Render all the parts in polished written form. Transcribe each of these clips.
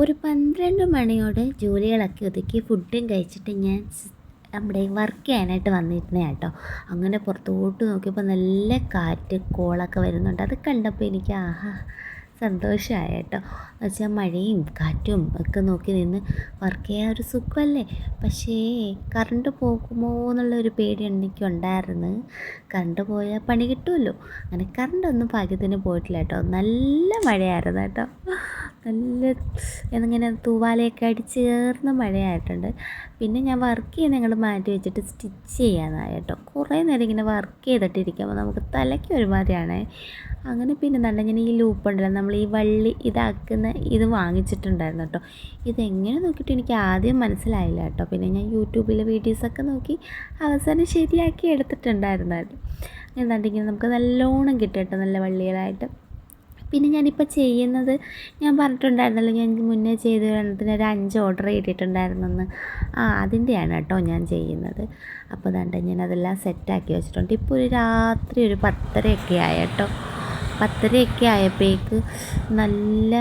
ഒരു 12 മണിയോടെ ജോലികളൊക്കെ ഒതുക്കി ഫുഡും കഴിച്ചിട്ട് ഞാൻ നമ്മുടെ വർക്ക് ചെയ്യാനായിട്ട് വന്നിരുന്നേ കേട്ടോ. അങ്ങനെ പുറത്തോട്ട് നോക്കിയപ്പോൾ നല്ല കാറ്റ് കോളൊക്കെ വരുന്നുണ്ട്. അത് കണ്ടപ്പോൾ എനിക്ക് ആഹാ സന്തോഷമായി കേട്ടോ. എന്നുവെച്ചാൽ മഴയും കാറ്റും ഒക്കെ നോക്കി നിന്ന് വർക്ക് ചെയ്യാൻ ഒരു സുഖമല്ലേ. പക്ഷേ കറണ്ട് പോകുമോ എന്നുള്ളൊരു പേടി എനിക്കുണ്ടായിരുന്നു. കറണ്ട് പോയാൽ പണി കിട്ടുമല്ലോ. അങ്ങനെ കറണ്ടൊന്നും ഭാഗ്യത്തിന് പോയിട്ടില്ല കേട്ടോ. നല്ല മഴയായിരുന്നു കേട്ടോ. നല്ല എന്നിങ്ങനെ തൂവാലയൊക്കെ അടിച്ച് ചേർന്ന മഴയായിട്ടുണ്ട്. പിന്നെ ഞാൻ വർക്ക് ചെയ്യുന്ന ഞങ്ങൾ മാറ്റി വെച്ചിട്ട് സ്റ്റിച്ച് ചെയ്യാനായി കേട്ടോ. കുറേ നേരം ഇങ്ങനെ വർക്ക് ചെയ്തിട്ടിരിക്കുമ്പോൾ നമുക്ക് തലയ്ക്ക് ഒരുമാതിരിയാണേ. അങ്ങനെ പിന്നെ നല്ല ഞാൻ ഈ ലൂപ്പുണ്ടല്ലോ, നമ്മൾ ഈ വള്ളി ഇതാക്കുന്ന ഇത് വാങ്ങിച്ചിട്ടുണ്ടായിരുന്നു കേട്ടോ. ഇതെങ്ങനെ നോക്കിയിട്ട് എനിക്ക് ആദ്യം മനസ്സിലായില്ല കേട്ടോ. പിന്നെ ഞാൻ യൂട്യൂബിലെ വീഡിയോസൊക്കെ നോക്കി അവസാനം ശരിയാക്കി എടുത്തിട്ടുണ്ടായിരുന്നായിരുന്നു. എന്താണ്ടിങ്ങനെ നമുക്ക് നല്ലോണം കിട്ടും കേട്ടോ, നല്ല വള്ളികളായിട്ട്. പിന്നെ ഞാനിപ്പോൾ ചെയ്യുന്നത്, ഞാൻ പറഞ്ഞിട്ടുണ്ടായിരുന്നല്ലോ ഞാൻ മുന്നേ ചെയ്ത് എണ്ണത്തിന് ഒരു 5 ഓർഡർ ചെയ്തിട്ടുണ്ടായിരുന്നെന്ന്. അതിൻ്റെയാണ് കേട്ടോ ഞാൻ ചെയ്യുന്നത്. അപ്പോൾ ദാണ്ട ഞാൻ അതെല്ലാം സെറ്റാക്കി വെച്ചിട്ടുണ്ട്. ഇപ്പോൾ ഒരു രാത്രി ഒരു 10:30 ആയി കേട്ടോ. 10:30 ആയപ്പോഴേക്ക് നല്ല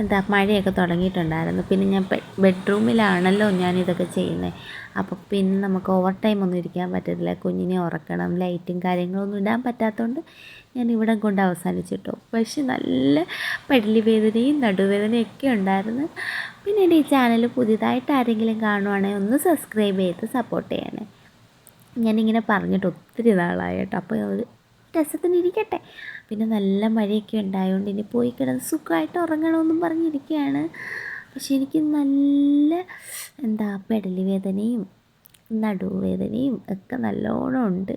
എന്താ മഴയൊക്കെ തുടങ്ങിയിട്ടുണ്ടായിരുന്നു. പിന്നെ ഞാൻ ബെഡ്റൂമിലാണല്ലോ ഞാനിതൊക്കെ ചെയ്യുന്നത്. അപ്പോൾ പിന്നെ നമുക്ക് ഓവർ ടൈം ഒന്നും ഇരിക്കാൻ പറ്റത്തില്ല. കുഞ്ഞിനെ ഉറക്കണം, ലൈറ്റും കാര്യങ്ങളൊന്നും ഇടാൻ പറ്റാത്തതുകൊണ്ട് ഞാൻ ഇവിടെ കൊണ്ട് അവസാനിച്ചിട്ടു. പക്ഷെ നല്ല പല്ല് വേദനയും നടുവേദനയൊക്കെ ഉണ്ടായിരുന്നു. പിന്നെ എൻ്റെ ഈ ചാനൽ പുതിയതായിട്ട് ആരെങ്കിലും കാണുവാണെങ്കിൽ ഒന്ന് സബ്സ്ക്രൈബ് ചെയ്ത് സപ്പോർട്ട് ചെയ്യണേ. ഞാനിങ്ങനെ പറഞ്ഞിട്ട് ഒത്തിരി നാളായി കേട്ടോ. അപ്പോൾ ഒരു രസത്തിന് ഇരിക്കട്ടെ. പിന്നെ നല്ല മഴയൊക്കെ ഉണ്ടായതുകൊണ്ട് ഇനി പോയി കിടന്ന് സുഖമായിട്ട് ഉറങ്ങണമെന്നും പറഞ്ഞിരിക്കുകയാണ്. പക്ഷെ എനിക്ക് നല്ല പെടലി വേദനയും നടുവേദനയും ഒക്കെ നല്ലോണം ഉണ്ട്.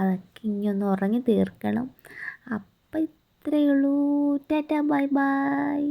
അതൊക്കെ ഇനി ഒന്ന് ഉറങ്ങി തീർക്കണം. അപ്പം ഇത്രയേ ഉള്ളൂ. Tata bye bye.